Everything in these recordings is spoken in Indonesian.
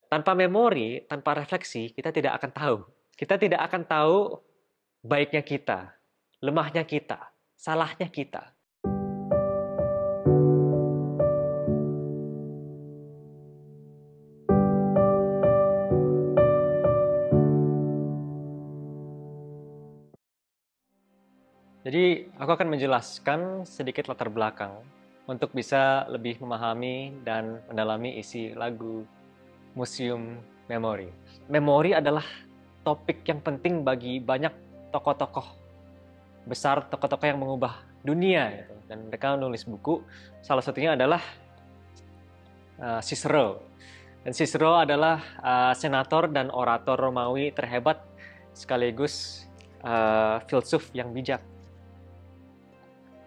Tanpa memori, tanpa refleksi, kita tidak akan tahu. Kita tidak akan tahu baiknya kita, lemahnya kita, salahnya kita. Jadi, aku akan menjelaskan sedikit latar belakang untuk bisa lebih memahami dan mendalami isi lagu Museum Memori. Memori adalah topik yang penting bagi banyak tokoh-tokoh besar, tokoh-tokoh yang mengubah dunia. Gitu. Dan mereka menulis buku, salah satunya adalah Cicero. Dan Cicero adalah senator dan orator Romawi terhebat sekaligus filsuf yang bijak.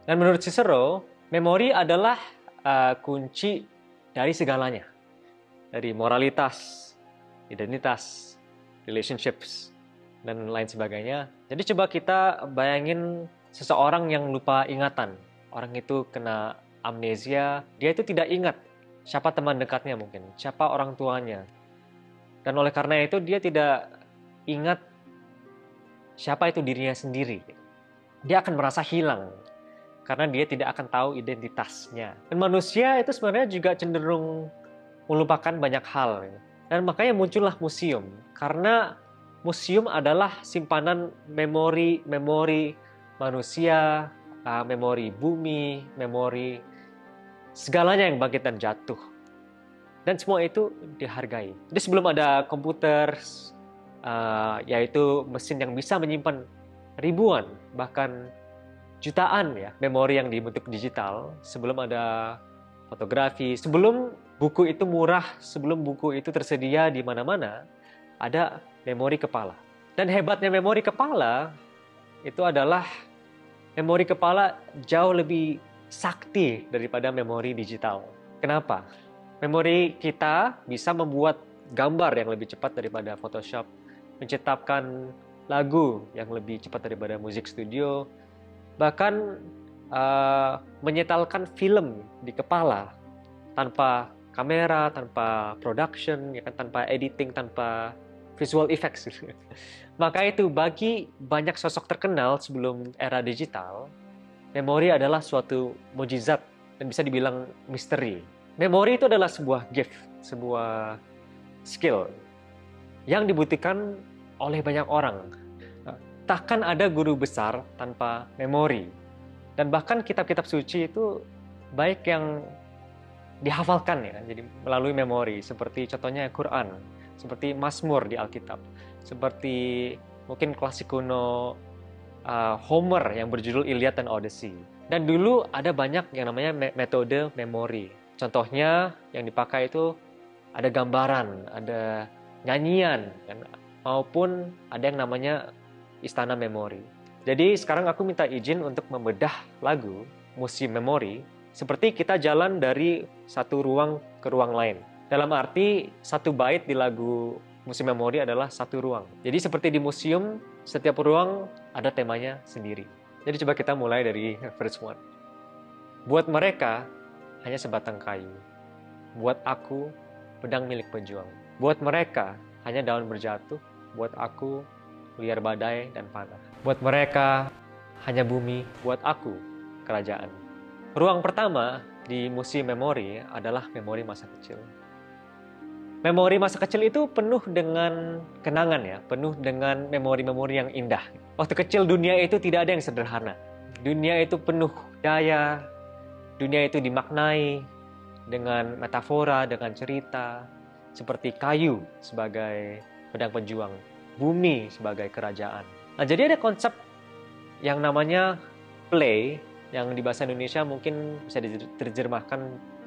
Dan menurut Cicero, memori adalah kunci dari segalanya. Dari moralitas, identitas, relationships, dan lain sebagainya. Jadi coba kita bayangin seseorang yang lupa ingatan. Orang itu kena amnesia, dia itu tidak ingat siapa teman dekatnya mungkin, siapa orang tuanya. Dan oleh karena itu dia tidak ingat siapa itu dirinya sendiri. Dia akan merasa hilang karena dia tidak akan tahu identitasnya. Dan manusia itu sebenarnya juga cenderung melupakan banyak hal. Dan makanya muncullah museum. Karena museum adalah simpanan memori manusia, memori bumi, memori segalanya yang bangkit dan jatuh. Dan semua itu dihargai. Jadi sebelum ada komputer, yaitu mesin yang bisa menyimpan ribuan, bahkan jutaan ya memori yang dibentuk digital, sebelum ada fotografi, sebelum buku itu murah, sebelum buku itu tersedia di mana-mana, ada memori kepala. Dan hebatnya memori kepala itu adalah memori kepala jauh lebih sakti daripada memori digital. Kenapa? Memori kita bisa membuat gambar yang lebih cepat daripada Photoshop, menciptakan lagu yang lebih cepat daripada musik studio, bahkan menyetelkan film di kepala tanpa kamera, tanpa production, ya kan, tanpa editing, tanpa visual effects. Maka itu bagi banyak sosok terkenal sebelum era digital, memori adalah suatu mukjizat dan bisa dibilang misteri. Memori itu adalah sebuah gift, sebuah skill yang dibutuhkan oleh banyak orang. Takkan ada guru besar tanpa memori. Dan bahkan kitab-kitab suci itu baik yang dihafalkan ya, jadi melalui memori, seperti contohnya Quran, seperti Mazmur di Alkitab, seperti mungkin klasik kuno Homer yang berjudul Iliad dan Odyssey. Dan dulu ada banyak yang namanya metode memori. Contohnya yang dipakai itu ada gambaran, ada nyanyian, maupun ada yang namanya Istana Memori. Jadi sekarang aku minta izin untuk membedah lagu Museum Memori seperti kita jalan dari satu ruang ke ruang lain. Dalam arti satu bait di lagu Museum Memori adalah satu ruang. Jadi seperti di museum, setiap ruang ada temanya sendiri. Jadi coba kita mulai dari verse 1. Buat mereka hanya sebatang kayu. Buat aku pedang milik pejuang. Buat mereka hanya daun berjatuh. Buat aku liar badai dan panah. Buat mereka hanya bumi, buat aku kerajaan. Ruang pertama di Museum Memori adalah memori masa kecil. Memori masa kecil itu penuh dengan kenangan ya, penuh dengan memori-memori yang indah. Waktu kecil dunia itu tidak ada yang sederhana. Dunia itu penuh daya, dunia itu dimaknai dengan metafora, dengan cerita, seperti kayu sebagai pedang pejuang, bumi sebagai kerajaan. Nah, jadi ada konsep yang namanya play, yang di bahasa Indonesia mungkin bisa diterjemahkan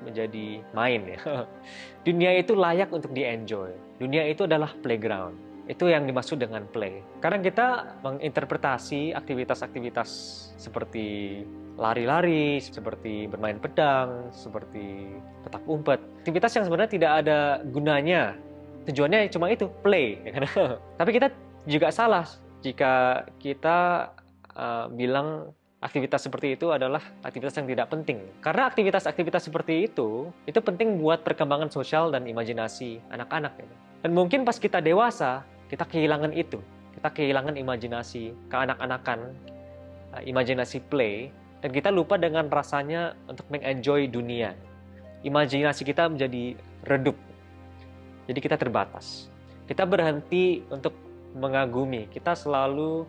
menjadi main ya. Dunia itu layak untuk di-enjoy. Dunia itu adalah playground. Itu yang dimaksud dengan play. Kadang kita menginterpretasi aktivitas-aktivitas seperti lari-lari, seperti bermain pedang, seperti petak umpet. Aktivitas yang sebenarnya tidak ada gunanya. Tujuannya cuma itu, play. Tapi kita juga salah jika kita bilang aktivitas seperti itu adalah aktivitas yang tidak penting. Karena aktivitas-aktivitas seperti itu penting buat perkembangan sosial dan imajinasi anak-anak. Dan mungkin pas kita dewasa, kita kehilangan itu. Kita kehilangan imajinasi keanak-anakan, imajinasi play, dan kita lupa dengan rasanya untuk mengenjoy dunia. Imajinasi kita menjadi redup. Jadi kita terbatas. Kita berhenti untuk mengagumi. Kita selalu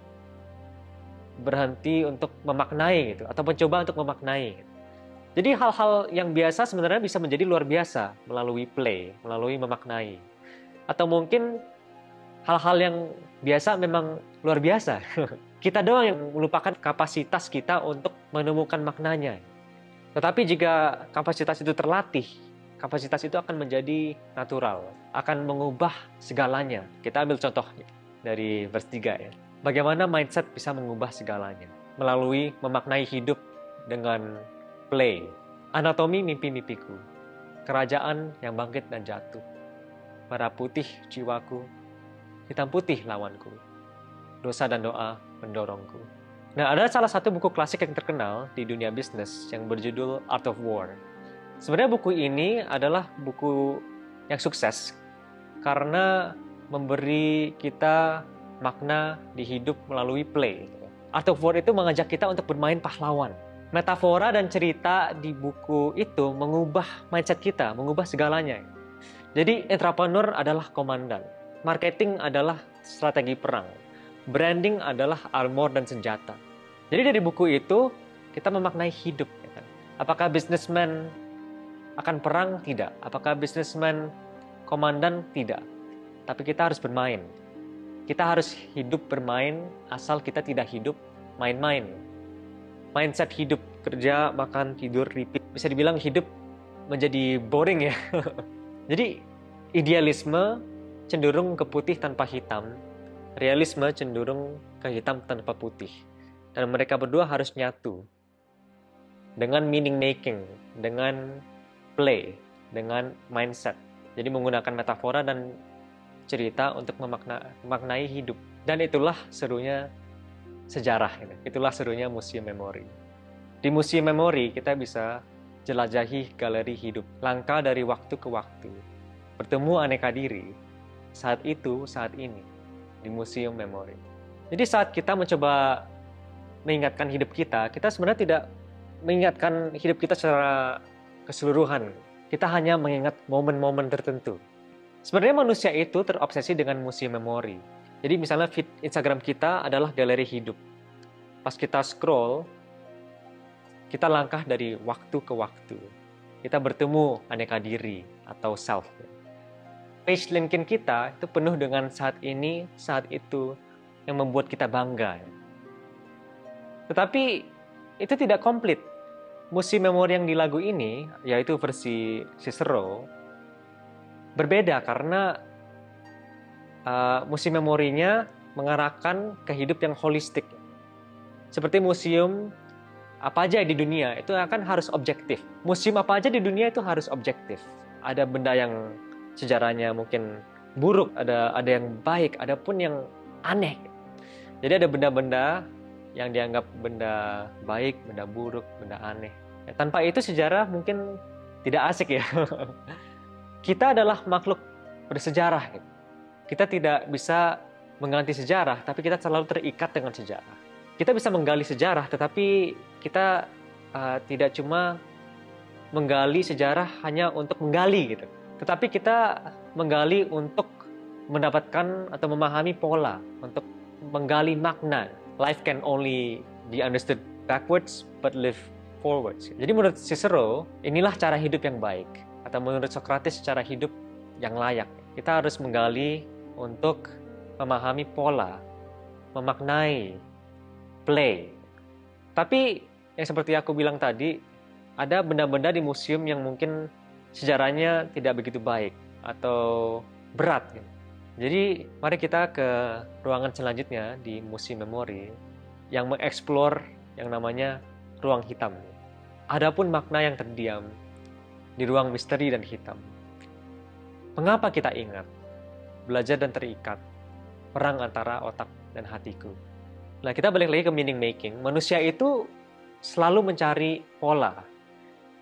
berhenti untuk memaknai gitu, atau mencoba untuk memaknai. Jadi hal-hal yang biasa sebenarnya bisa menjadi luar biasa melalui play, melalui memaknai. Atau mungkin hal-hal yang biasa memang luar biasa. Kita doang yang melupakan kapasitas kita untuk menemukan maknanya. Tetapi jika kapasitas itu terlatih, kapasitas itu akan menjadi natural, akan mengubah segalanya. Kita ambil contoh dari vers 3 ya. Bagaimana mindset bisa mengubah segalanya melalui memaknai hidup dengan play. Anatomi mimpi-mimpiku, kerajaan yang bangkit dan jatuh. Merah putih jiwaku, hitam putih lawanku. Dosa dan doa mendorongku. Nah, ada salah satu buku klasik yang terkenal di dunia bisnis yang berjudul Art of War. Sebenarnya buku ini adalah buku yang sukses karena memberi kita makna di hidup melalui play. Art of War itu mengajak kita untuk bermain pahlawan. Metafora dan cerita di buku itu mengubah mindset kita, mengubah segalanya. Jadi entrepreneur adalah komandan, marketing adalah strategi perang, branding adalah armor dan senjata. Jadi dari buku itu kita memaknai hidup. Apakah businessman akan perang? Tidak. Apakah businessman komandan? Tidak. Tapi kita harus bermain. Kita harus hidup bermain asal kita tidak hidup main-main. Mindset hidup, kerja, makan, tidur, repeat. Bisa dibilang hidup menjadi boring ya. Jadi idealisme cenderung ke putih tanpa hitam. Realisme cenderung ke hitam tanpa putih. Dan mereka berdua harus nyatu. Dengan meaning making, dengan play, dengan mindset. Jadi menggunakan metafora dan cerita untuk memaknai hidup. Dan itulah serunya sejarah. Itulah serunya Museum Memori. Di Museum Memori kita bisa jelajahi galeri hidup. Langkah dari waktu ke waktu. Bertemu aneka diri. Saat itu, saat ini. Di Museum Memori. Jadi saat kita mencoba mengingatkan hidup kita sebenarnya tidak mengingatkan hidup kita secara keseluruhan. Kita hanya mengingat momen-momen tertentu. Sebenarnya manusia itu terobsesi dengan museum memori. Jadi misalnya feed Instagram kita adalah galeri hidup. Pas kita scroll, kita langkah dari waktu ke waktu. Kita bertemu aneka diri atau self. Page LinkedIn kita itu penuh dengan saat ini, saat itu yang membuat kita bangga. Tetapi itu tidak komplit. Museum memori yang di lagu ini, yaitu versi Cicero, berbeda karena museum memorinya mengarahkan ke hidup yang holistik. Seperti museum apa aja di dunia itu akan harus objektif. Museum apa aja di dunia itu harus objektif. Ada benda yang sejarahnya mungkin buruk, ada yang baik, ada pun yang aneh. Jadi ada benda-benda yang dianggap benda baik, benda buruk, benda aneh. Tanpa itu sejarah mungkin tidak asik ya. Kita adalah makhluk bersejarah. Kita tidak bisa mengganti sejarah, tapi kita selalu terikat dengan sejarah. Kita bisa menggali sejarah, tetapi kita tidak cuma menggali sejarah hanya untuk menggali gitu. Tetapi kita menggali untuk mendapatkan atau memahami pola, untuk menggali makna. Life can only be understood backwards, but live forwards. Jadi menurut Cicero, inilah cara hidup yang baik. Atau menurut Socrates, cara hidup yang layak. Kita harus menggali untuk memahami pola, memaknai, play. Tapi yang seperti aku bilang tadi, ada benda-benda di museum yang mungkin sejarahnya tidak begitu baik atau berat. Jadi mari kita ke ruangan selanjutnya di Museum Memori yang mengeksplor yang namanya ruang hitam. Adapun makna yang terdiam di ruang misteri dan hitam. Mengapa kita ingat? Belajar dan terikat. Perang antara otak dan hatiku. Nah, kita balik lagi ke meaning making. Manusia itu selalu mencari pola.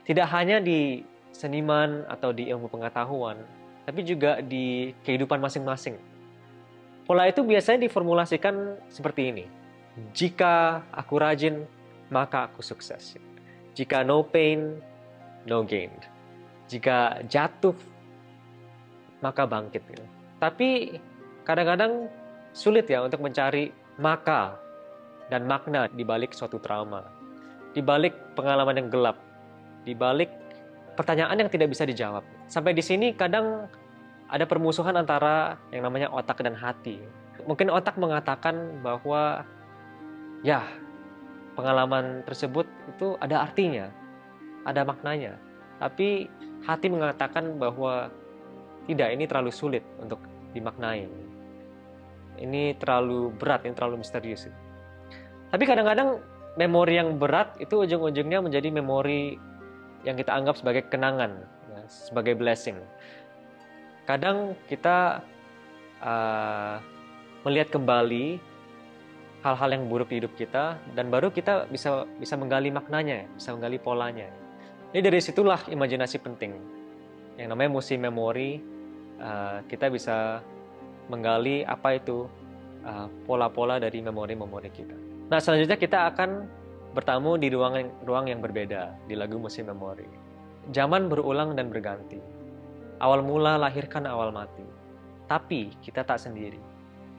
Tidak hanya di seniman atau di ilmu pengetahuan, tapi juga di kehidupan masing-masing. Pola itu biasanya diformulasikan seperti ini. Jika aku rajin, maka aku sukses. Jika no pain, no gain. Jika jatuh, maka bangkit. Tapi kadang-kadang sulit ya untuk mencari maka dan makna di balik suatu trauma, di balik pengalaman yang gelap, di balik pertanyaan yang tidak bisa dijawab. Sampai di sini kadang ada permusuhan antara yang namanya otak dan hati. Mungkin otak mengatakan bahwa ya, pengalaman tersebut itu ada artinya, ada maknanya. Tapi hati mengatakan bahwa tidak, ini terlalu sulit untuk dimaknai. Ini terlalu berat, ini terlalu misterius. Tapi kadang-kadang memori yang berat itu ujung-ujungnya menjadi memori yang kita anggap sebagai kenangan, ya, sebagai blessing. Kadang kita melihat kembali hal-hal yang buruk di hidup kita, dan baru kita bisa menggali maknanya, bisa menggali polanya. Jadi dari situlah imajinasi penting. Yang namanya museum memori, kita bisa menggali apa itu pola-pola dari memori-memori kita. Nah, selanjutnya kita akan bertamu di ruang yang berbeda di lagu museum memori. Zaman berulang dan berganti. Awal mula lahirkan awal mati. Tapi kita tak sendiri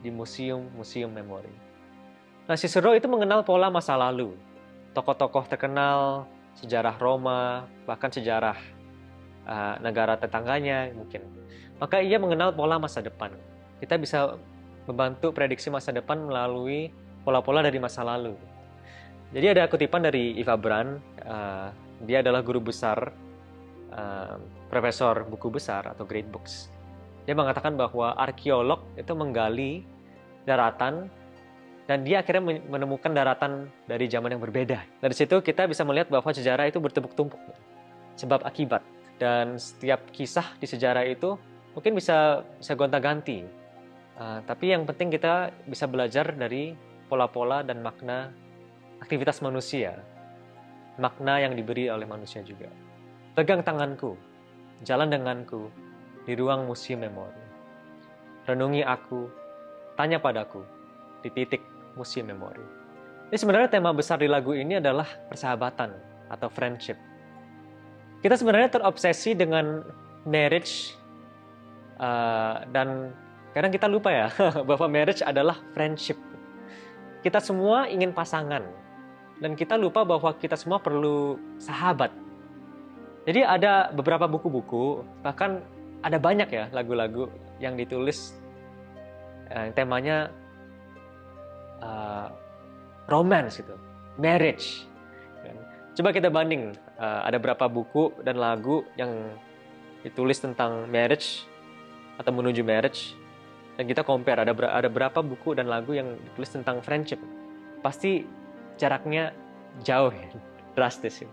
di museum memori. Nah, Cicero itu mengenal pola masa lalu. Tokoh-tokoh terkenal, sejarah Roma, bahkan sejarah negara tetangganya mungkin. Maka ia mengenal pola masa depan. Kita bisa membantu prediksi masa depan melalui pola-pola dari masa lalu. Jadi ada kutipan dari Eva Braun, dia adalah guru besar, profesor buku besar atau great books. Dia mengatakan bahwa arkeolog itu menggali daratan, dan dia akhirnya menemukan daratan dari zaman yang berbeda. Dari situ kita bisa melihat bahwa sejarah itu bertumpuk-tumpuk, sebab akibat. Dan setiap kisah di sejarah itu mungkin bisa gonta-ganti. Tapi yang penting kita bisa belajar dari pola-pola dan makna aktivitas manusia. Makna yang diberi oleh manusia juga. Pegang tanganku, jalan denganku di ruang museum memori. Renungi aku, tanya padaku di titik museum memori. Ini sebenarnya tema besar di lagu ini adalah persahabatan atau friendship. Kita sebenarnya terobsesi dengan marriage, dan kadang kita lupa ya bahwa marriage adalah friendship. Kita semua ingin pasangan, dan kita lupa bahwa kita semua perlu sahabat. Jadi ada beberapa buku-buku, bahkan ada banyak ya lagu-lagu yang ditulis temanya romance gitu, marriage. Coba kita banding, ada berapa buku dan lagu yang ditulis tentang marriage atau menuju marriage, dan kita compare ada berapa buku dan lagu yang ditulis tentang friendship. Pasti jaraknya jauh ya, drastis ya.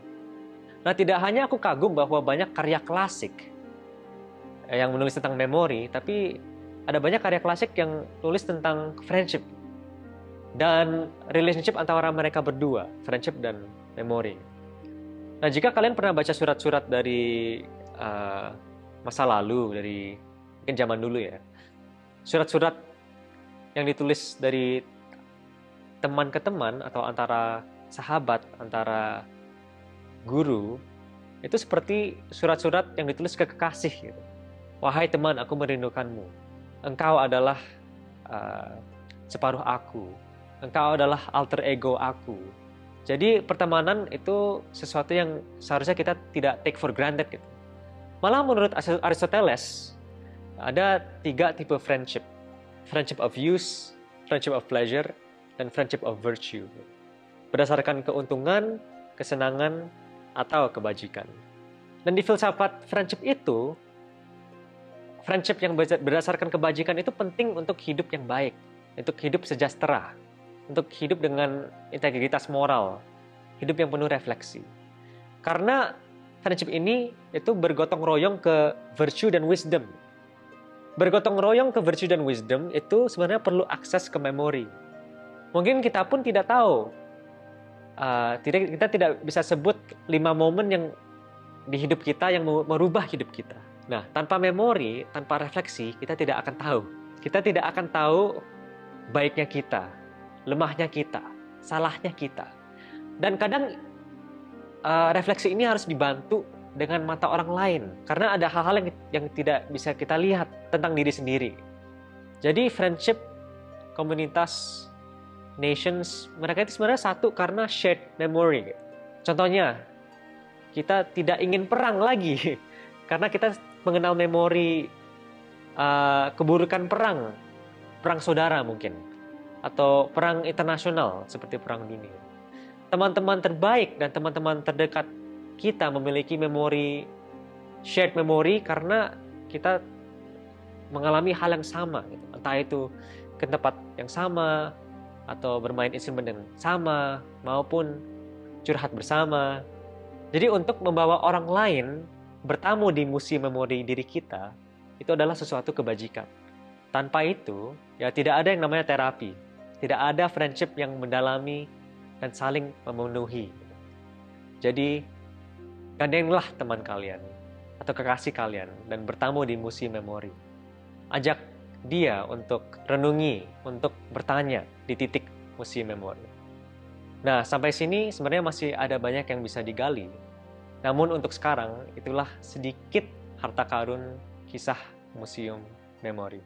Nah, tidak hanya aku kagum bahwa banyak karya klasik yang menulis tentang memori, tapi ada banyak karya klasik yang tulis tentang friendship dan relationship antara mereka berdua, friendship dan memori. Nah, jika kalian pernah baca surat-surat dari masa lalu, dari mungkin zaman dulu ya, surat-surat yang ditulis dari teman ke teman atau antara sahabat, antara guru, itu seperti surat-surat yang ditulis ke kekasih gitu. Wahai teman, aku merindukanmu. Engkau adalah separuh aku. Engkau adalah alter ego aku. Jadi pertemanan itu sesuatu yang seharusnya kita tidak take for granted gitu. Malah menurut Aristoteles, ada 3 tipe friendship. Friendship of use, friendship of pleasure, dan friendship of virtue. Berdasarkan keuntungan, kesenangan, atau kebajikan. Dan di filsafat friendship itu, friendship yang berdasarkan kebajikan itu penting untuk hidup yang baik, untuk hidup sejahtera, untuk hidup dengan integritas moral, hidup yang penuh refleksi. Karena friendship ini itu bergotong royong ke virtue dan wisdom. Bergotong royong ke virtue dan wisdom itu sebenarnya perlu akses ke memori. Mungkin kita pun tidak tahu kita tidak bisa sebut 5 momen yang di hidup kita yang merubah hidup kita. Nah, tanpa memori, tanpa refleksi, kita tidak akan tahu. Kita tidak akan tahu baiknya kita, lemahnya kita, salahnya kita. Dan kadang refleksi ini harus dibantu dengan mata orang lain. Karena ada hal-hal yang tidak bisa kita lihat tentang diri sendiri. Jadi friendship, komunitas, nations, mereka itu sebenarnya satu karena shared memory. Contohnya, kita tidak ingin perang lagi karena kita mengenal memori keburukan perang saudara mungkin, atau perang internasional seperti perang dunia. Teman-teman terbaik dan teman-teman terdekat kita memiliki memori, shared memory, karena kita mengalami hal yang sama, gitu. Entah itu ke tempat yang sama, atau bermain instrumen yang sama, maupun curhat bersama. Jadi untuk membawa orang lain bertamu di museum memori diri kita, itu adalah sesuatu kebajikan. Tanpa itu, ya tidak ada yang namanya terapi. Tidak ada friendship yang mendalami dan saling memenuhi. Jadi, gandenglah teman kalian atau kekasih kalian dan bertamu di museum memori. Ajak dia untuk renungi, untuk bertanya di titik museum memori. Nah, sampai sini sebenarnya masih ada banyak yang bisa digali. Namun untuk sekarang, itulah sedikit harta karun kisah museum memori.